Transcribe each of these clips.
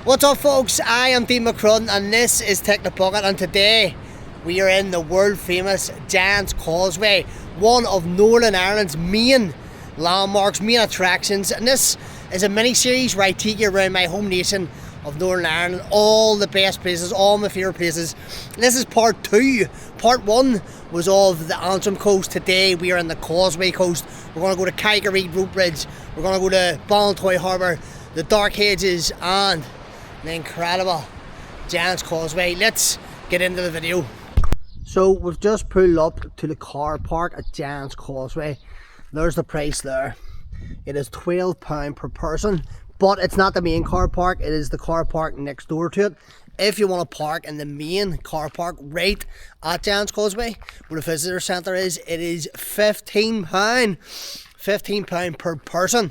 What's up folks, I am Dean McCrudden and this is Take the Bucket, and today we are in the world famous Giant's Causeway, one of Northern Ireland's main landmarks, main attractions, and this is a mini series where I take you around my home nation of Northern Ireland, all the best places, all my favourite places. And this is part 2. Part 1 was of the Antrim coast. Today we are in the Causeway coast. We're going to go to Causeway Road Bridge, we're going to go to Ballintoy Harbour, the Dark Hedges and the incredible Giant's Causeway. Let's get into the video. So we've just pulled up to the car park at Giant's Causeway. There's the price there. It is £12 per person, but it's not the main car park, it is the car park next door to it. If you want to park in the main car park right at Giant's Causeway, where the visitor centre is, it is £15. £15 per person.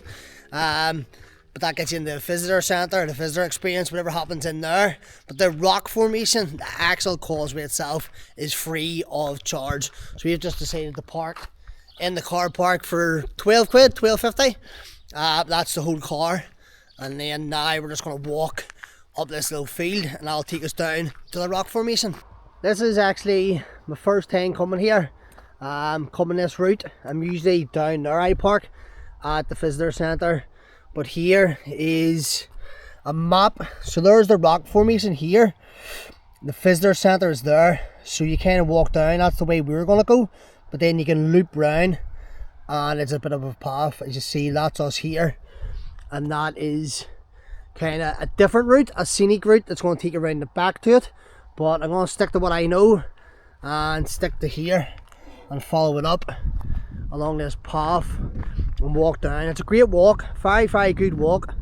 But that gets you in the visitor centre, the visitor experience, whatever happens in there. But the rock formation, the actual causeway itself, is free of charge. So we've just decided to park in the car park for 12 quid, 12.50. That's the whole car. And then now we're just going to walk up this little field and that'll take us down to the rock formation. This is actually my first time coming here. Coming this route. I'm usually down there. I park at the visitor centre. But here is a map. So there's the rock formation here. The visitor centre is there. So you kind of walk down. That's the way we're going to go. But then you can loop round. And it's a bit of a path. As you see, that's us here. And that is kind of a different route. A scenic route that's going to take you around the back to it. But I'm going to stick to what I know. And stick to here. And follow it up along this path. And walk down. It's a great walk, very good walk.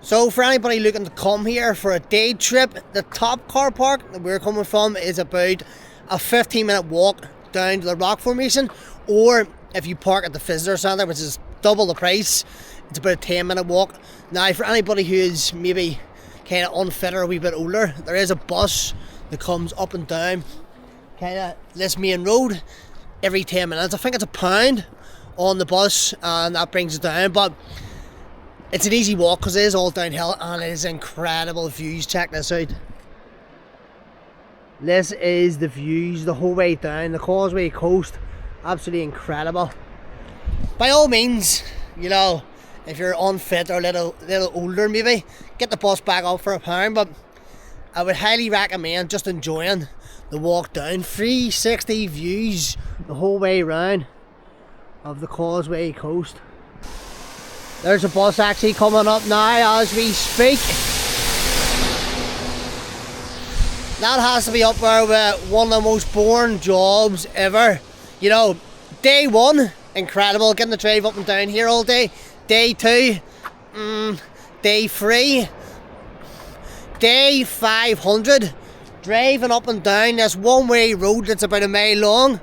So for anybody looking to come here for a day trip, the top car park that we're coming from is about a 15-minute walk down to the rock formation, or if you park at the visitor centre, which is double the price, it's about a 10-minute walk. Now for anybody who is maybe kind of unfit or a wee bit older, there is a bus that comes up and down kind of this main road every 10 minutes. I think it's £1 on the bus and that brings it down, but it's an easy walk because it is all downhill and it is incredible views. Check this out. This is the views the whole way down the Causeway coast. Absolutely incredible. By all means, you know, if you're unfit or a little older maybe, get the bus back up for £1, but I would highly recommend just enjoying the walk down. 360 views the whole way around of the Causeway coast. There's a bus actually coming up now as we speak. That has to be up there with one of the most boring jobs ever. You know, day 1, incredible, getting the drive up and down here all day. Day 2, day 3, day 500. Driving up and down this one-way road that's about a mile long.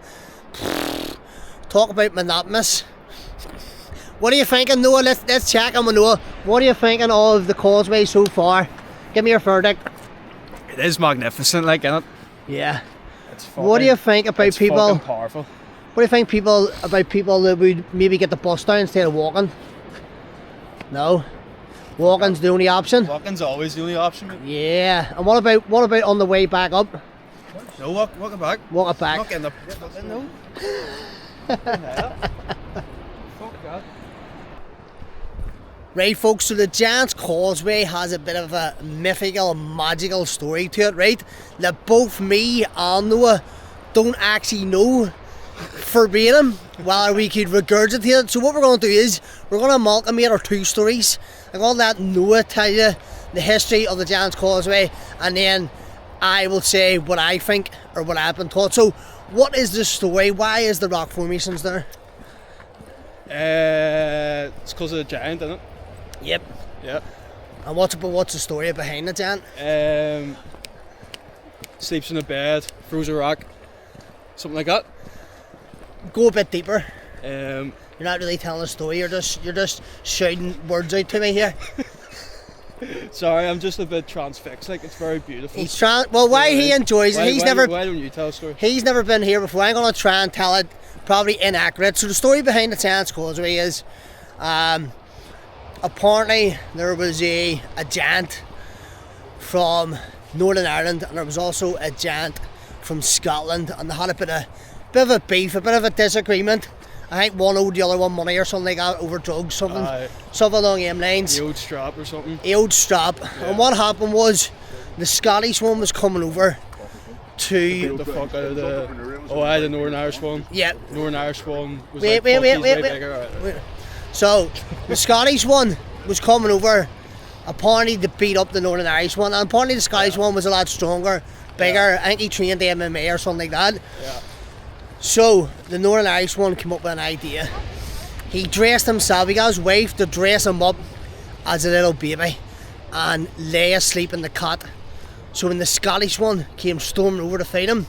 Talk about monotonous. What are you thinking, Noah? Let's check on Noah. What are you thinking of the Causeway so far? Give me your verdict. It is magnificent, like, isn't it? Yeah. It's fucking, what do you think about people? Fucking powerful. What do you think about people that would maybe get the bus down instead of walking? No. Walking's the only option. Walking's always the only option, mate. Yeah. And what about on the way back up? No, walk it back. Walk it back. Not getting the no. Fuck that. Right folks, so the Giant's Causeway has a bit of a mythical, magical story to it, right? That both me and Noah don't actually know verbatim, while we could regurgitate it. So what we're going to do is we're going to amalgamate our two stories. I'm going to let Noah tell you the history of the Giant's Causeway, and then I will say what I think or what I've been taught. So what is the story? Why is the rock formations there? It's because of the giant, isn't it? Yep. Yep. And what's the story behind the giant? Sleeps in a bed, throws a rock, something like that. Go a bit deeper. You're not really telling a story. You're just shouting words out to me here. Sorry, I'm just a bit transfixed. Like, it's very beautiful. He's well, why he enjoys it. Why don't you tell a story? He's never been here before. I'm going to try and tell it probably inaccurate. So the story behind the Giant's Causeway is Apparently there was a giant from Northern Ireland, and there was also a giant from Scotland, and they had a bit of a beef, a bit of a disagreement. I think one owed the other one money or something like that over drugs, something along them lines. The old strap or something. The old strap. Yeah. And what happened was the Scottish one was coming over to beat the fuck out of the Northern Irish one. Yeah. Northern Irish one was wait. So the Scottish one was coming over apparently to beat up the Northern Irish one, and apparently the Scottish one was a lot stronger, bigger. I think he trained MMA or something like that. Yeah. So the Northern Irish one came up with an idea. He dressed himself, he got his wife to dress him up as a little baby and lay asleep in the cot. So when the Scottish one came storming over to fight him,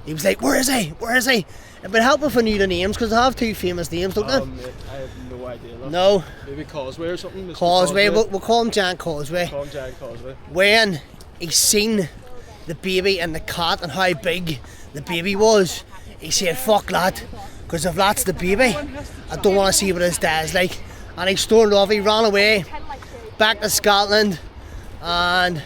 he was like, where is he? Where is he? It would help if I knew the names, because they have two famous names, don't they? Mate, I have no idea. Look. No. Maybe Causeway or something? Mr. Causeway. We'll call him Giant Causeway. Call him Giant Causeway. When he seen the baby in the cot and how big the baby was, he said, fuck lad, because if that's the baby, I don't want to see what his dad's like. And he stormed off, he ran away back to Scotland, and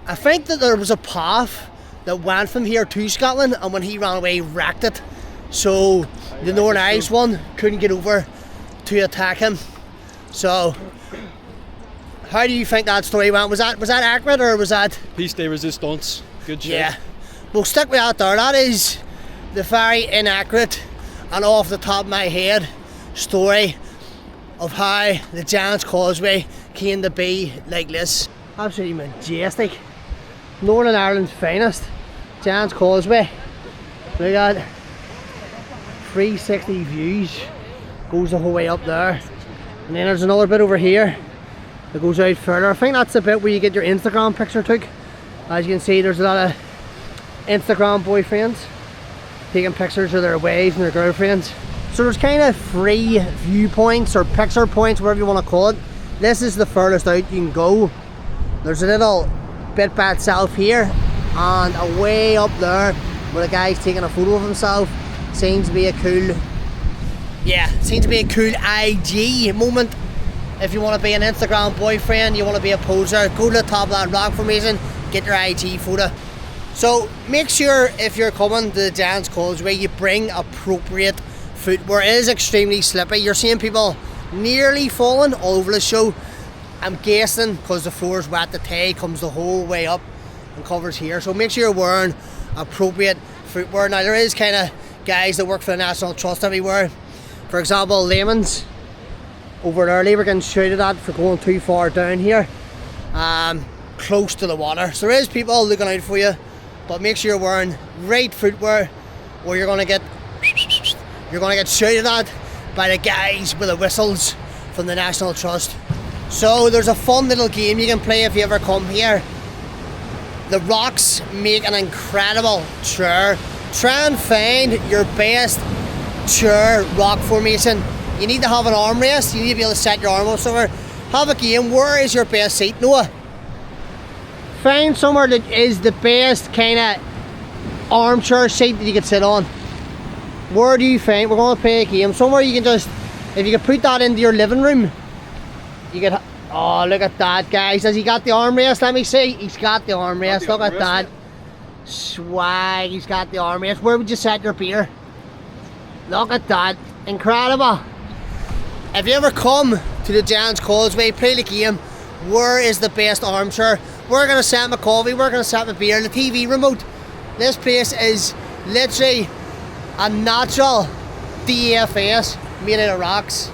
I think that there was a path that went from here to Scotland, and when he ran away he wrecked it, so the Northern Irish one couldn't get over to attack him. So how do you think that story went? Was that accurate, or was that Piece de resistance? Good shit. Yeah, we'll stick with that there. That is the very inaccurate and off the top of my head story of how the Giant's Causeway came to be like this. Absolutely majestic. Northern Ireland's finest. Giant's Causeway. Look at 360 views. Goes the whole way up there. And then there's another bit over here that goes out further. I think that's the bit where you get your Instagram picture took. As you can see, there's a lot of Instagram boyfriends taking pictures of their wives and their girlfriends. So there's kind of 3 viewpoints or picture points, whatever you want to call it. This is the furthest out you can go. There's a little bit by itself here, and away up there where the guy's taking a photo of himself. Seems to be a cool IG moment. If you want to be an Instagram boyfriend, you want to be a poser, go to the top of that rock formation, get your IG photo. So make sure if you're coming to the Giant's Causeway, you bring appropriate footwear. It is extremely slippy. You're seeing people nearly falling all over the show. I'm guessing because the floor is wet, the tide comes the whole way up and covers here. So make sure you're wearing appropriate footwear. Now there is kind of guys that work for the National Trust everywhere. For example, Layman's over there, they were getting shouted at for going too far down here, close to the water. So there is people looking out for you, but make sure you're wearing right footwear, or you're gonna get shouted at by the guys with the whistles from the National Trust. So there's a fun little game you can play if you ever come here. The rocks make an incredible chair. Try and find your best chair rock formation. You need to have an armrest, you need to be able to set your arm up somewhere. Have a game. Where is your best seat, Noah? Find somewhere that is the best kind of armchair seat that you can sit on. Where do you find? We're going to play a game. Somewhere you can just, if you can put that into your living room, you can. Oh, look at that, guys. Has he got the armrest? Let me see. He's got the armrest. Look at that. Swag. He's got the armrest. Where would you set your beer? Look at that. Incredible. If you ever come to the Giant's Causeway, play the game. Where is the best armchair? We're going to set my coffee, we're going to set my beer, the TV remote. This place is literally a natural DFS made out of rocks.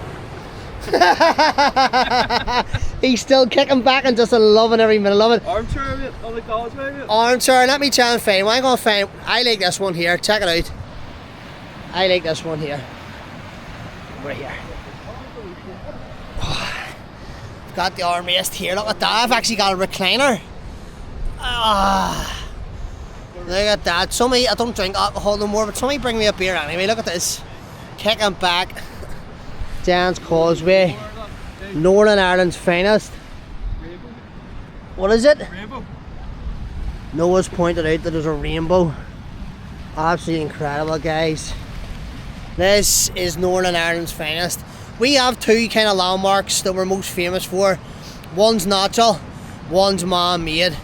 He's still kicking back and just loving every minute of it. Armchair on the Causeway? Armchair, let me try and find one. I'm going to find, I like this one here, check it out. I like this one here. Right here. Oh, got the armrest here, look at that. I've actually got a recliner. Ah, look at that. Somebody, I don't drink alcohol no more, but somebody bring me a beer anyway. Look at this. Kicking back. Giant's Causeway. Northern Ireland's finest. Rainbow. What is it? Rainbow. Noah's pointed out that there's a rainbow. Absolutely incredible, guys. This is Northern Ireland's finest. we have two kind of landmarks that we're most famous for. One's natural, one's man-made.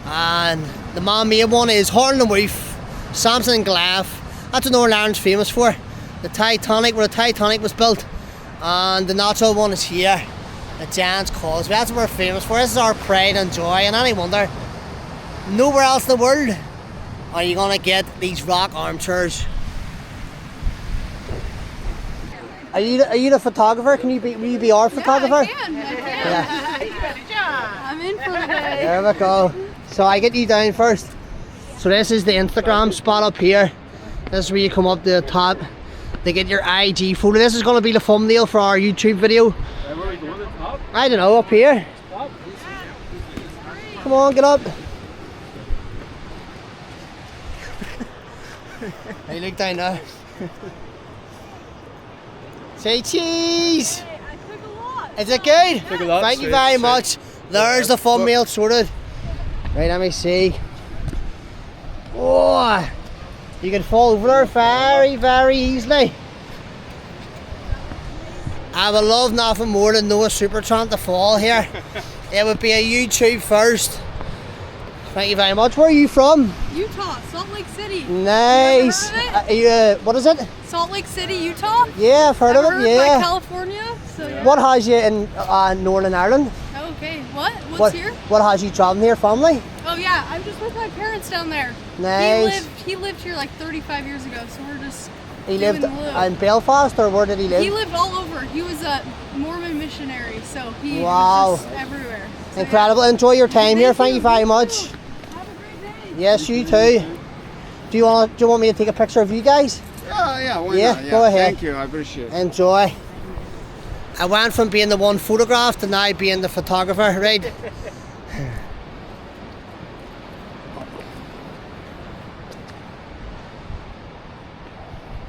And the man-made one is Horn and Woof, Samson and Goliath. That's what Northern Ireland's famous for. The Titanic, where the Titanic was built. And the natural one is here, the Giant's Causeway. That's what we're famous for. This is our pride and joy, and any wonder, nowhere else in the world are you gonna get these rock armchairs. Are you the photographer? Will you be our photographer? I can. Yeah. I'm in for the day. There we go. So I get you down first. So this is the Instagram spot up here. This is where you come up to the top to get your IG photo. This is going to be the thumbnail for our YouTube video. Where are we going, the top? I don't know, up here. Top? Come on, get up. Hey, look down there. Say cheese! I took a lot. Is it good? Took a lot, Thank you sweet, very sweet. much. There's the thumbnail sorted. Right, let me see. Oh, you can fall over there very, very easily. I would love nothing more than Noah Supertramp to fall here. It would be a YouTube first. Thank you very much. Where are you from? Utah, Salt Lake City. Nice. You ever heard of it? What is it? Salt Lake City, Utah. Yeah, I've heard of Ever it. heard Yeah. by California. So yeah. What has you in Northern Ireland? Okay. What's here? What has you traveling here? Family? Oh yeah, I'm just with my parents down there. Nice. He lived here like 35 years ago, so we're just. He doing lived the in Belfast, or where did he live? He lived all over. He was a Mormon missionary, so he Wow. was just everywhere. So, Incredible. Enjoy your time here. Thank you very You much. too. Have a great day. Yes, you too. Do you want me to take a picture of you guys? Yeah, why Yeah, not? go ahead. Thank you, I appreciate it. Enjoy. I went from being the one photographed to now being the photographer, right?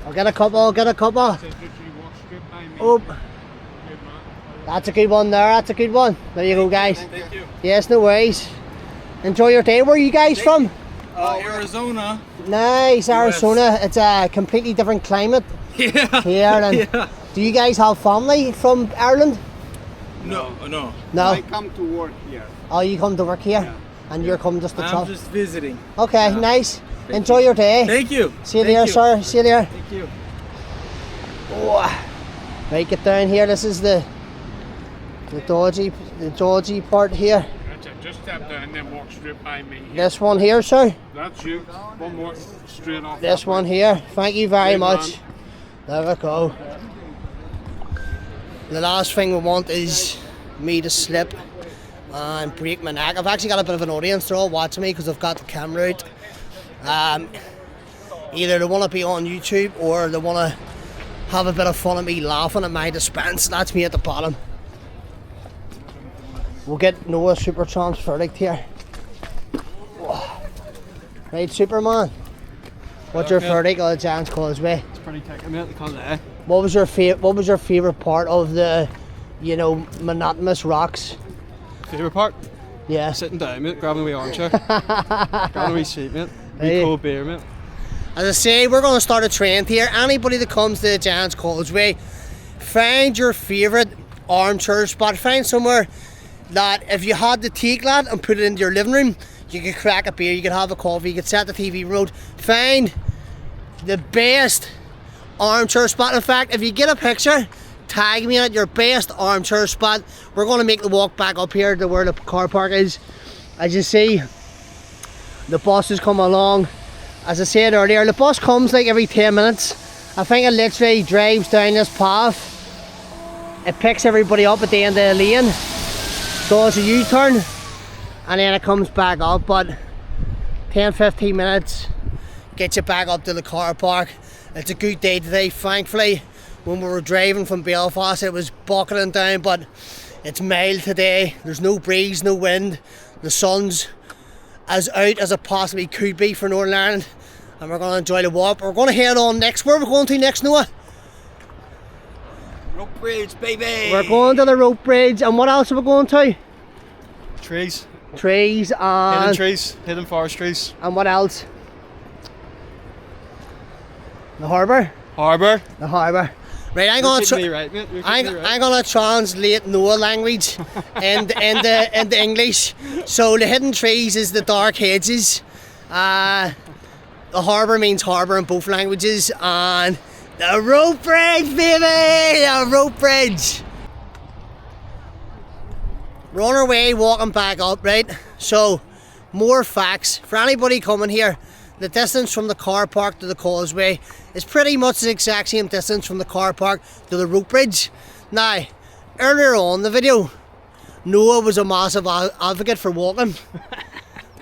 I'll get a couple. Oh, that's a good one there, that's a good one. There you go, guys. Thank you. Yes, no worries. Enjoy your day. Where are you guys from? Arizona. Nice, Arizona. It's a completely different climate Yeah. here. And Yeah. do you guys have family from Ireland? No. No. I come to work here. Oh, you come to work here, and you're coming just to I'm travel. just visiting. Okay, nice. Enjoy your day. Thank you. See you Thank there, sir. See you there. Thank you. Oh. Right, get down here. This is the dodgy part here. That's it. Just step down and then walk straight by me. This one here, sir. That's you. One more straight off. This that one way. here. Thank you very Good much. man. There we go. The last thing we want is me to slip and break my neck. I've actually got a bit of an audience. They're all watching me because I've got the camera out. Either they want to be on YouTube or they want to have a bit of fun at me laughing at my expense. That's me at the bottom. We'll get Noah Supertramp's verdict here. Right, Superman. What's your Okay. verdict on the Giant's Causeway? It's pretty tight. I'm at the Causeway. What was your favorite part of the, monotonous rocks? Favorite part? Yeah. Sitting down, mate. Grabbing a wee armchair. Grabbing a wee seat, mate. Hey. Wee cold beer, mate. As I say, we're going to start a trend here. Anybody that comes to the Giant's Causeway, find your favourite armchair spot. Find somewhere that if you had to take that and put it into your living room, you could crack a beer, you could have a coffee, you could set the TV remote. Find the best armchair spot. In fact, if you get a picture, tag me in at your best armchair spot. We're going to make the walk back up here to where the car park is. As you see, the bus is coming along. As I said earlier, the bus comes like every 10 minutes. I think it literally drives down this path. It picks everybody up at the end of the lane, does a U-turn, and then it comes back up. But 10-15 minutes gets you back up to the car park. It's a good day today. Thankfully, when we were driving from Belfast, it was bucketing down, but it's mild today. There's no breeze, no wind. The sun's as out as it possibly could be for Northern Ireland, and we're going to enjoy the walk. We're going to head on next. Where are we going to next, Noah? Rope bridge, baby! We're going to the rope bridge, and what else are we going to? Trees. Trees Hidden and trees. Hidden forest trees. and what else? The harbour. Harbour. The harbour. Right, I'm gonna translate Noah language into English. So the hidden trees is the dark hedges. The harbour means harbour in both languages, and the rope bridge, baby, the rope bridge. We're on our way, walking back up, right? So, more facts for anybody coming here. The distance from the car park to the Causeway is pretty much the exact same distance from the car park to the rope bridge. Now, earlier on in the video, Noah was a massive advocate for walking.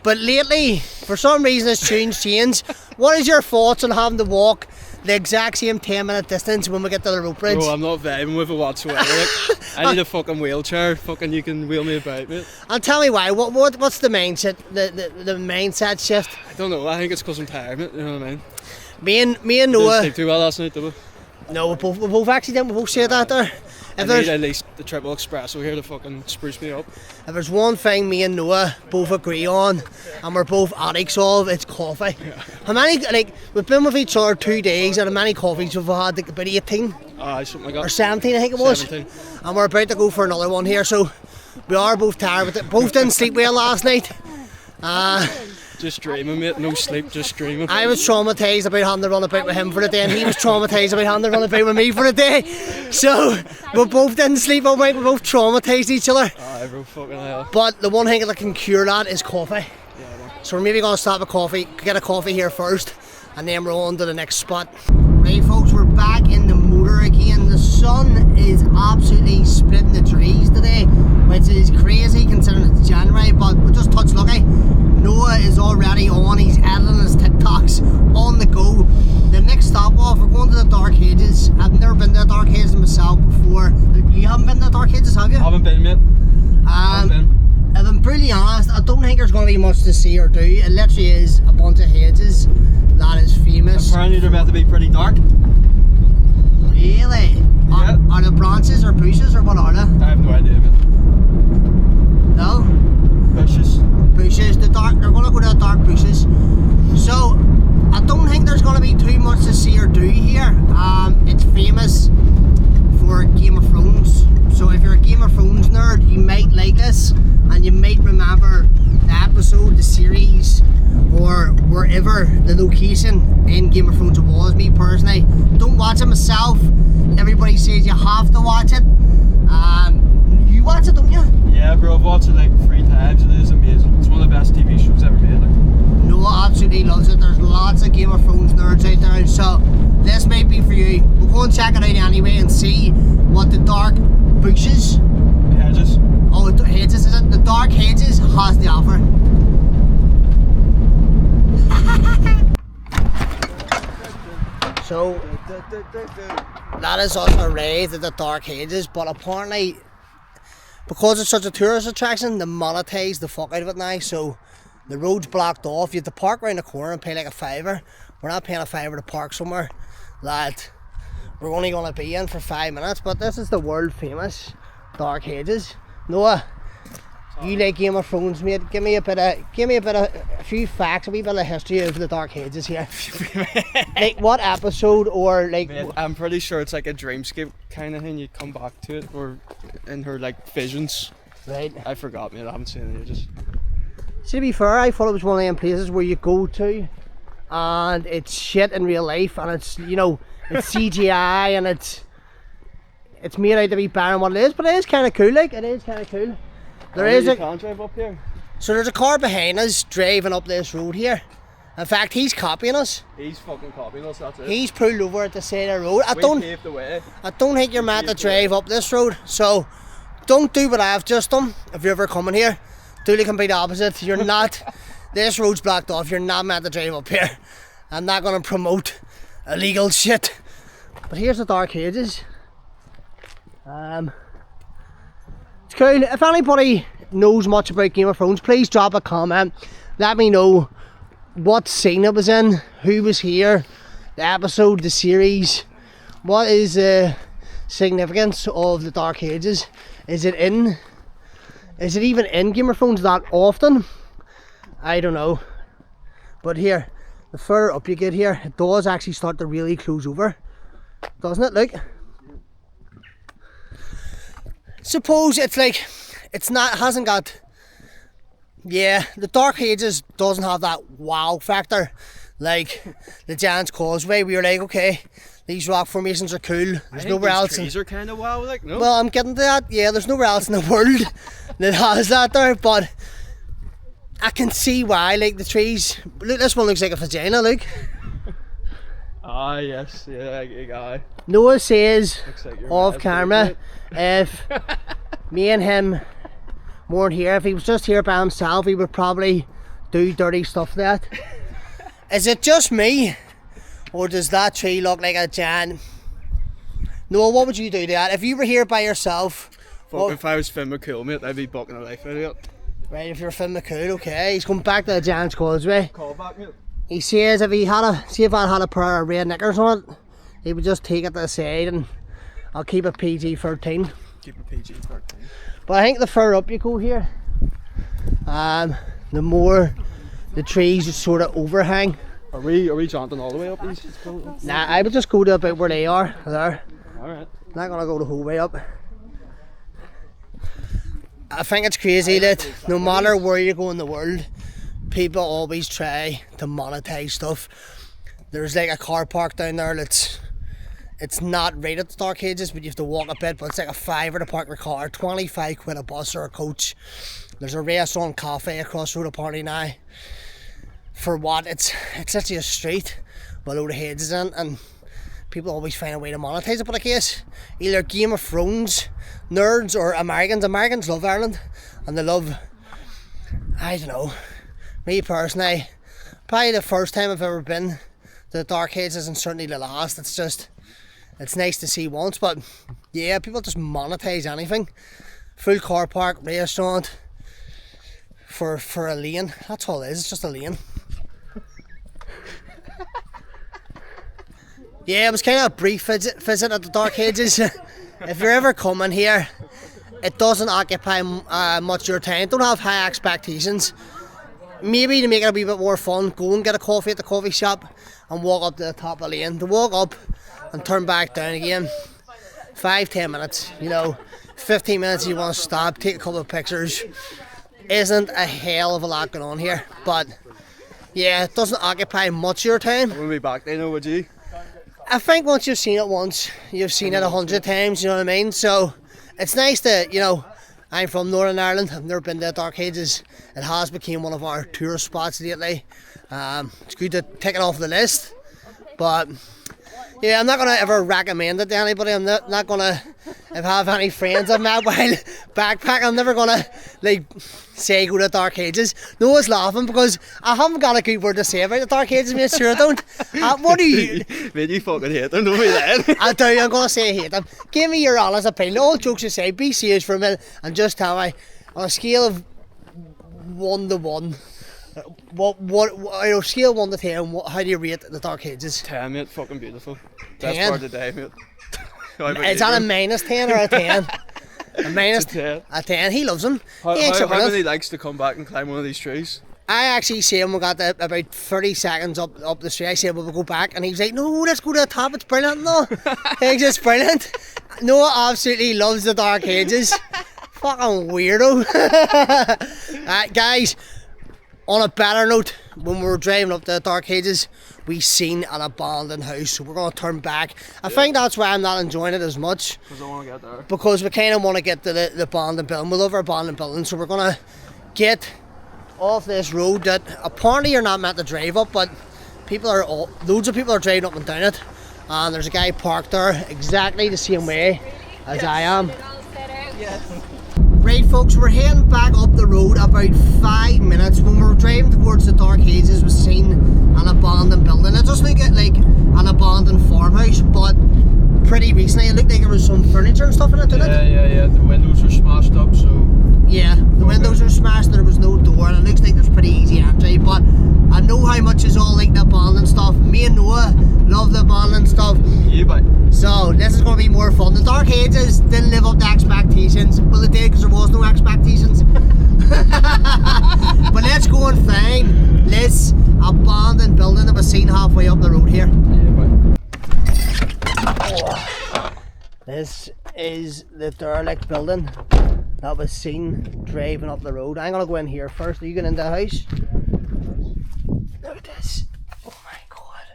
But lately, for some reason, his tune's changed. What is your thoughts on having to walk the exact same 10-minute distance when we get to the rope bridge? Bro, I'm not vibing with it whatsoever. Like, I need a fucking wheelchair. Fucking, you can wheel me about, mate. And tell me why. What's the mindset? The mindset shift? I don't know. I think it's because I'm tired, mate. You know what I mean? Me and Noah. Didn't sleep too well last night, did we? No, we both actually didn't. We both said that there. I need at least the triple espresso here to fucking spruce me up. If there's one thing me and Noah both agree on, and we're both addicts of, it's coffee. Yeah. How many, like, we've been with each other 2 days, and how many coffees we've had? Like, about 18? Something like that. Or 17, I think it was. 17. And we're about to go for another one here, so we are both tired with it. Both didn't sleep well last night. Just dreaming, mate. No sleep, just dreaming. I was traumatised about having to run about with him for the day, and he was traumatised about having to run about with me for the day. So we both didn't sleep all night. We both traumatised each other. Bro, fucking hell. But the one thing that can cure that is coffee. Yeah, so we're maybe going to stop at coffee, get a coffee here first, and then we're on to the next spot. Right, folks, we're back in the motor again. The sun is absolutely splitting the trees today, which is crazy considering it's January, but we're just touch lucky. Noah is already on, he's editing his TikToks on the go. The next stop off, we're going to the Dark Hedges. I've never been to the Dark Hedges myself before. You haven't been to the Dark Hedges, have you? I haven't been, mate. If I'm brutally honest, I don't think there's going to be much to see or do. It literally is a bunch of hedges that is famous. Apparently they're meant to be pretty dark. Really? Yeah. Are the branches or bushes or what are they? I have no idea, mate. No? Bushes. Bushes, they're going to go to the dark bushes. So I don't think there's going to be too much to see or do here. It's famous for Game of Thrones, so if you're a Game of Thrones nerd, you might like this, and you might remember the episode, the series, or wherever the location in Game of Thrones was. Me personally, don't watch it myself. Everybody says you have to watch it. You watch it, don't you? Yeah, bro, I've watched it like 3 times. It is amazing. It's one of the best TV shows ever made. Like. Noah absolutely loves it. There's lots of Game of Thrones nerds out there, so this might be for you. We'll go and check it out anyway and see what the dark bushes. Hedges. Oh, the hedges, is it? The Dark Hedges has the offer. So that is us arrived at the Dark Hedges, but apparently because it's such a tourist attraction, they monetize the fuck out of it now, so the road's blocked off. You have to park around the corner and pay like a $5. We're not paying a $5 to park somewhere that we're only going to be in for 5 minutes, but this is the world famous Dark Hedges. Noah, you like Game of Thrones, mate. Give me a few facts, a wee bit of history of the Dark Hedges here. Like what episode, or like... Mate, I'm pretty sure it's like a dreamscape kind of thing. You come back to it, or in her like visions. Right. I forgot, mate. I haven't seen it in ages. To be fair, I thought it was one of them places where you go to and it's shit in real life, and it's, you know, it's CGI and it's made out to be better than what it is, but it is kind of cool. Like, it is kind of cool. There is a... can't drive up here. So there's a car behind us driving up this road here. In fact, he's copying us. He's fucking copying us, that's it. He's pulled over at the side of the road. I paved the way. I don't think you're meant to drive up this road, so don't do what I've just done. If you're ever coming here, do the complete opposite. You're not... This road's blocked off. You're not meant to drive up here. I'm not going to promote illegal shit. But here's the Dark Hedges. It's cool. If anybody knows much about Game of Thrones, please drop a comment. Let me know what scene it was in, who was here, the episode, the series. What is the significance of the Dark Hedges? Is it even in Game of Thrones that often? I don't know. But here, the further up you get here, it does actually start to really close over. Doesn't it? Look. suppose it's like, it's not, hasn't got, yeah, the Dark Hedges doesn't have that wow factor like the Giant's Causeway. We were like, okay, these rock formations are cool. There's nowhere else. Trees are kind of wow, like, no? Well, I'm getting to that. Yeah, there's nowhere else in the world that has that there, but I can see why. Like the trees. Look, this one looks like a vagina. Look. Ah, yes, yeah, aye. Noah says Like off camera, if me and him weren't here, if he was just here by himself, he would probably do dirty stuff like that. Is it just me, or does that tree look like a giant? Noah, what would you do to that? If you were here by yourself? Fuck, if I was Finn McCool, mate, I'd be bucking the life out of it. Right, if you're Finn McCool, okay. He's going back to the Giant's Causeway. Call back, mate. He says if he had a, see if I had a pair of red knickers on it, he would just take it to the side and I'll keep it PG-13. Keep it PG-13. But I think the further up you go here, the more the trees just sort of overhang. Are we chanting all the way up these? Nah, I would just go to about where they are, there. Alright. Not gonna go the whole way up. I think it's crazy that no matter where you go in the world, people always try to monetize stuff. There's like a car park down there that's, it's not right at the Dark Hedges, but you have to walk a bit, but it's like a £5 to park your car, 25 quid a bus or a coach. There's a restaurant cafe across the road apparently now. For what? It's actually a street with a load of hedges in it, and people always find a way to monetize it. But I guess either Game of Thrones nerds or Americans love Ireland, and they love, I don't know, me personally, probably the first time I've ever been to the Dark Hedges, and certainly the last. It's just, it's nice to see once, but yeah, people just monetize anything. Full car park, restaurant for a lane. That's all it is, it's just a lane. Yeah, it was kind of a brief visit at the Dark Hedges. If you're ever coming here, it doesn't occupy much of your time. Don't have high expectations. Maybe to make it a wee bit more fun, go and get a coffee at the coffee shop and walk up to the top of the lane. To walk up and turn back down again, 5-10 minutes, you know, 15 minutes you want to stop, take a couple of pictures. Isn't a hell of a lot going on here, but yeah, it doesn't occupy much of your time. I wouldn't be back then, would you? I think once you've seen it once, you've seen it 100 times, you know what I mean? So it's nice to, you know, I'm from Northern Ireland, I've never been to the Dark Hedges. It has become one of our tourist spots lately. It's good to take it off the list, but yeah, I'm not going to ever recommend it to anybody. I'm not going to, if I have any friends I've met while backpacking, I'm never going to like say go to Dark Hedges. Noah's laughing because I haven't got a good word to say about the Dark Hedges, mate. Sure I don't. What do you? Mate, you fucking hate them, don't be that. I tell you, I'm going to say I hate them. Give me your honest opinion. All jokes aside, be serious for a minute and just tell me, on a scale of 1 to 1, scale 1 to 10, how do you rate the Dark Hedges? 10, mate, fucking beautiful. 10? Best part of the day, mate. Is that a minus 10 or a 10? A minus 10. A 10. He loves them. How many likes to come back and climb one of these trees? I actually see him, we got about 30 seconds up the street. I said we'll go back, and he was like, no, let's go to the top, it's brilliant. No, it's just brilliant. Noah absolutely loves the Dark Hedges. Fucking weirdo. Guys, on a better note, when we were driving up the Dark Hedges, we seen an abandoned house, so we're going to turn back. I think that's why I'm not enjoying it as much. Because I want to get there. Because we kind of want to get to the abandoned building. We love our abandoned building, so we're going to get off this road that apparently you're not meant to drive up, but loads of people are driving up and down it. And there's a guy parked there exactly the same way as I am. Right folks, we're heading back up the road about 5 minutes. When we were driving towards the Dark Hedges, we seen an abandoned building. It doesn't look like an abandoned farmhouse, but pretty recently it looked like there was some furniture and stuff in it, didn't it? Yeah, the windows are smashed up, so... Yeah, the windows are smashed, there was no door, and it looks like there's pretty easy entry, but I know how much is all like the abandoned stuff. Me and Noah love the abandoned stuff. Yeah, but... So, this is going to be more fun. The Dark Hedges didn't live up to expectations. Well, it did because there was no expectations. But let's go and find this abandoned building that was seen halfway up the road here. Yeah, but... This is the derelict building that was seen driving up the road. I'm gonna go in here first. Are you going into the house? Look at this. Oh my god.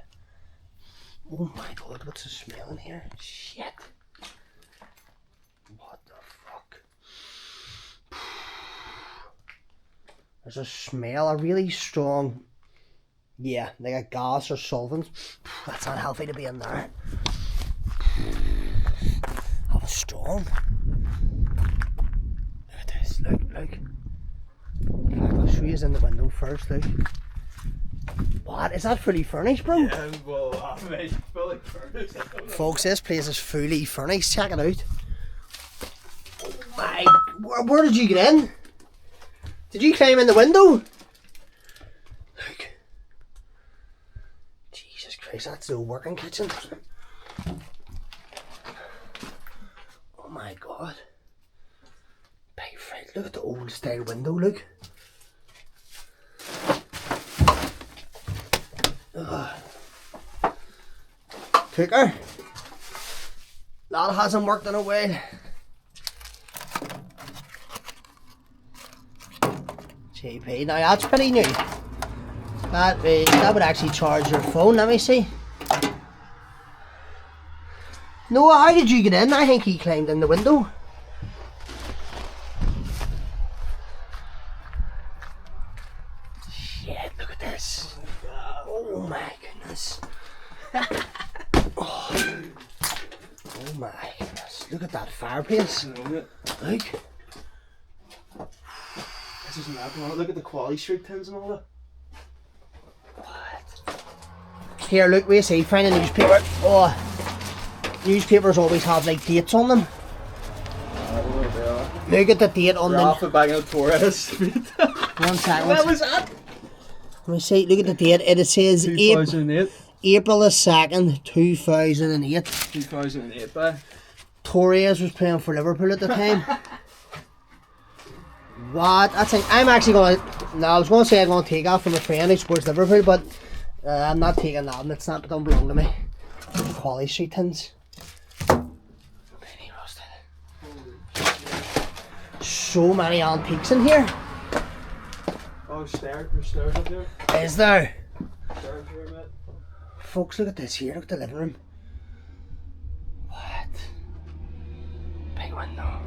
Oh my god, what's the smell in here? Shit. What the fuck? There's a smell, a really strong, yeah, like a gas or solvent. That's not healthy to be in there. That was strong. Look at this, look. I'll show you in the window first, look. What? Is that fully furnished, bro? Yeah, well, I'm fully furnished. Folks, this place is fully furnished. Check it out. Oh my, where did you get in? Did you climb in the window? Look. Jesus Christ, that's the working kitchen. Oh my god. Big Fred, look at the old style window, look. Cooker. That hasn't worked in a while. JP, now that's pretty new. That would actually charge your phone. Let me see. Noah, how did you get in? I think he climbed in the window. Shit, look at this. Oh my goodness. Oh my goodness. Look at that fireplace. Look. This isn't that. Look at the quality street tins and all that. What? Here, look, we see, find a newspaper. Oh, newspapers always have like dates on them. Look at the date on them. Off the back of Torres. 1 second. What was that? Let me see, look at the date. It says 2008. April the 2nd, 2008. 2008, bye. Torres was playing for Liverpool at the time. What? I think I'm actually gonna. No, I was gonna say I'm gonna take that from a friend who supports Liverpool, but I'm not taking that, and it's not. It don't belong to me. Quality street tins. Penny rusted. So many antiques in here. Oh, stairs. There's stairs up there. Is there? Stairs here, mate. Folks, look at this here. Look at the living room. What? Big window.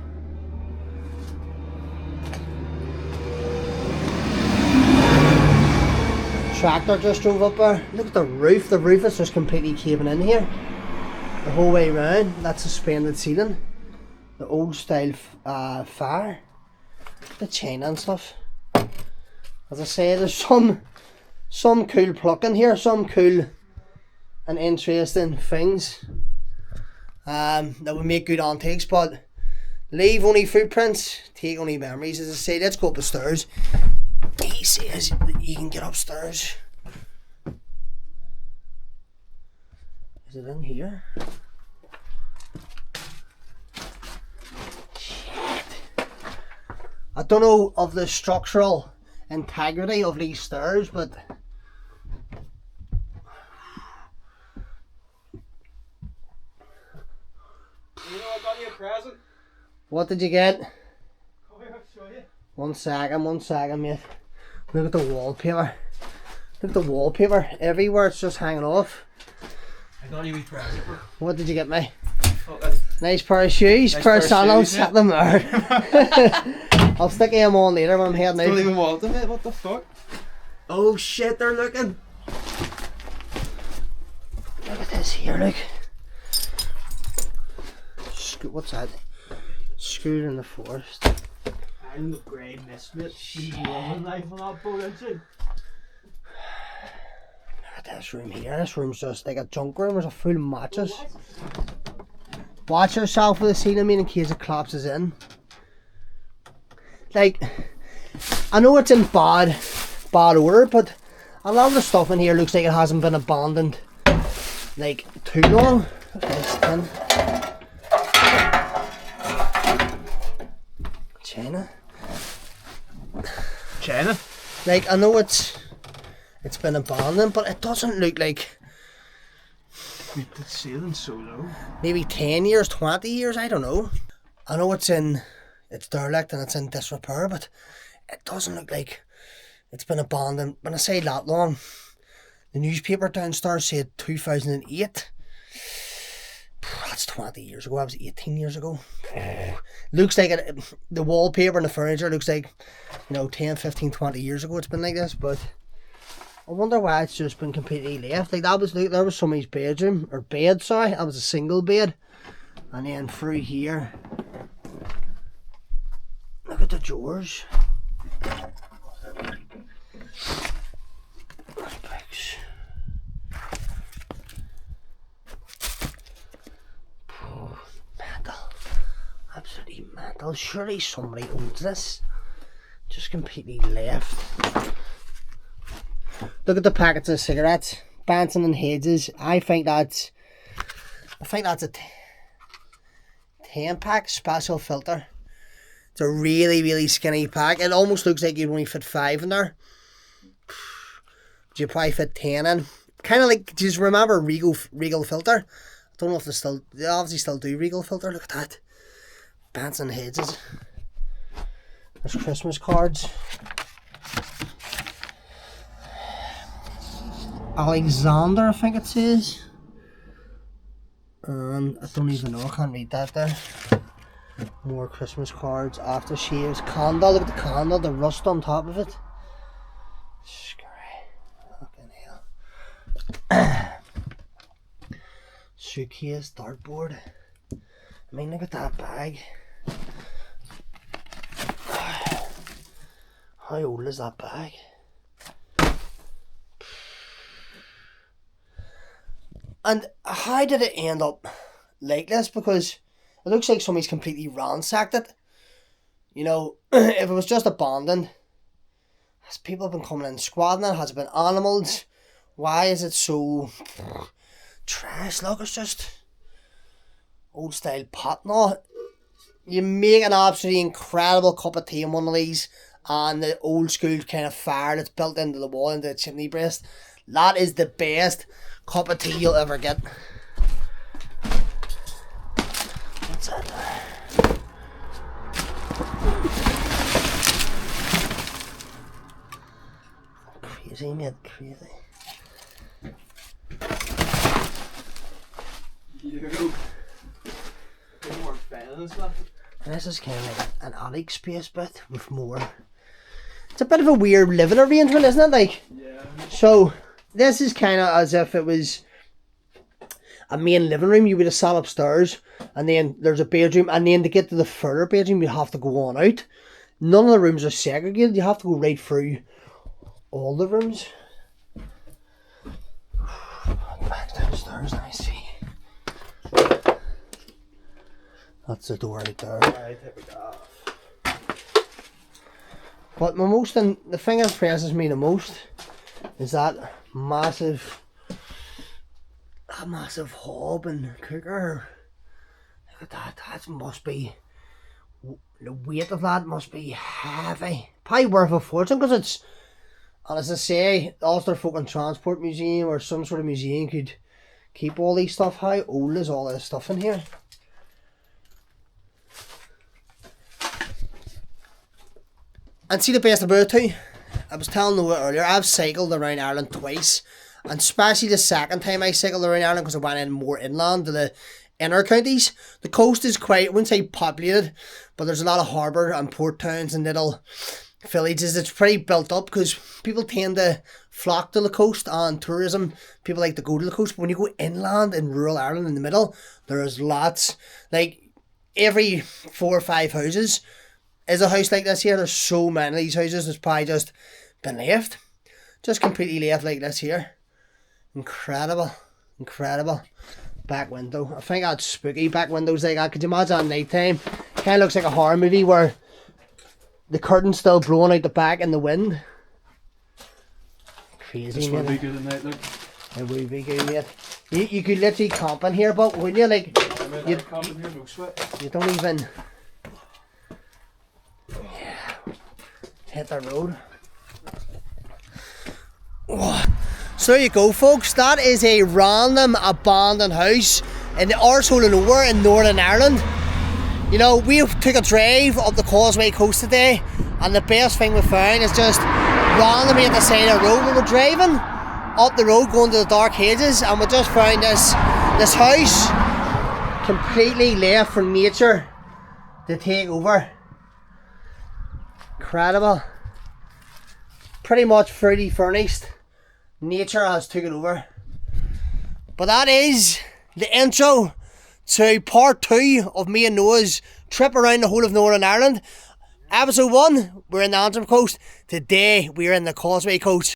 Tractor just drove up there. Look at the roof. The roof is just completely caving in here. The whole way round. That's suspended ceiling. The old style fire. The china and stuff. As I say, there's some cool pluck in here. Some cool and interesting things that would make good antiques, but leave only footprints, take only memories. As I say, let's go up the stairs. He says that you can get upstairs. Is it in here? Shit. I don't know of the structural integrity of these stairs, but You know, I got you a present. what did you get? Come here, I'll show you. 1 second, mate. Look at the wallpaper. Look at the wallpaper. Everywhere it's just hanging off. I got you a present. What did you get me? Oh, Nice pair of shoes, Nice pair of pair of sandals, shoes, yeah. set them there. I'll stick them on later when I'm heading don't out. even want them, mate. What the fuck? Oh shit, they're looking. Look at this here, look. What's that? Screwed in the forest. I'm the grey misfit. She's loving life on that boat, isn't she? Look at this room here. This room's just like a junk room. There's a full mattress. Watch yourself with the ceiling, in case it collapses in. Like, I know it's in bad order, but a lot of the stuff in here looks like it hasn't been abandoned like too long. Look at this tin. China. Like, I know it's been abandoned, but it doesn't look like We put ceiling so low. Maybe 10 years, 20 years, I don't know. I know it's derelict and it's in disrepair, but it doesn't look like it's been abandoned. When I say that long, the newspaper downstairs said 2008. That's 20 years ago. That was 18 years ago. Looks like the wallpaper and the furniture looks like, 10, 15, 20 years ago it's been like this, but I wonder why it's just been completely left. Like that was somebody's bedroom, or bed, sorry. That was a single bed. And then through here, look at the drawers. Books. Metal. Absolutely metal. Surely somebody owns this. Just completely left. Look at the packets of cigarettes. Benson and Hedges. I think that's a 10-pack special filter. It's a really, really skinny pack. It almost looks like you'd only fit 5 in there. You probably fit 10 in. Kind of like, do you remember Regal filter? I don't know if they obviously still do Regal filter. Look at that. Benson and Hedges. There's Christmas cards. Alexander, I think it says. And I don't even know, I can't read that there. More Christmas cards, aftershaves, candle, look at the candle, the rust on top of it. Scary. Fucking hell. Suitcase, dartboard. I mean, look at that bag. How old is that bag? And how did it end up like this? Because it looks like somebody's completely ransacked it. If it was just abandoned, has people been coming in squatting it? Has it been animals? Why is it so trash? Look, it's just old style pot. No, you make an absolutely incredible cup of tea in one of these, and the old school kind of fire that's built into the wall, into the chimney breast. That is the best cup of tea you'll ever get. What's that? Crazy, mate, crazy. More fans and stuff. And this is kind of like an attic space bit with more. It's a bit of a weird living arrangement, isn't it? Like, Yeah. So this is kind of as if it was a main living room. You would have sat upstairs, and then there's a bedroom, and then to get to the further bedroom you have to go on out. None of the rooms are segregated. You have to go right through all the rooms. Back downstairs, let me see. That's the door right there. But the thing that impresses me the most is that massive hob and cooker. Look at that. That must be, the weight of that must be heavy. Probably worth a fortune, because it's, and as I say, Ulster Folk and Transport Museum or some sort of museum could keep all these stuff. How old is all this stuff in here? And see the best about it too, I was telling Noah earlier, I've cycled around Ireland twice, and especially the second time I cycled around Ireland, because I went in more inland to the inner counties. The coast is quite, I wouldn't say populated, but there's a lot of harbour and port towns and little villages. It's pretty built up because people tend to flock to the coast, and tourism, people like to go to the coast. But when you go inland in rural Ireland in the middle, there's lots, like every 4 or 5 houses is a house like this here. There's so many of these houses that's probably just been left. Just completely left like this here. Incredible. Incredible. Back window. I think that's spooky. Back windows like that. Could you imagine at night time? Kind of looks like a horror movie where the curtain's still blowing out the back in the wind. Crazy. This would be good at night, look. It would be good, mate. You could literally camp in here, but wouldn't you? Like, You camp in here, no sweat. you don't even hit the road. Oh. So there you go, folks. That is a random abandoned house in the arsehole of nowhere in Northern Ireland. You know, we took a drive up the Causeway coast today, and the best thing we found is just randomly at the side of the road. We were driving up the road going to the Dark Hedges, and we just found this house completely left for nature to take over. Incredible. Pretty much fully furnished. Nature has taken over. But that is the intro to part 2 of me and Noah's trip around the whole of Northern Ireland. Episode 1, we're in the Antrim coast. Today, we're in the Causeway coast.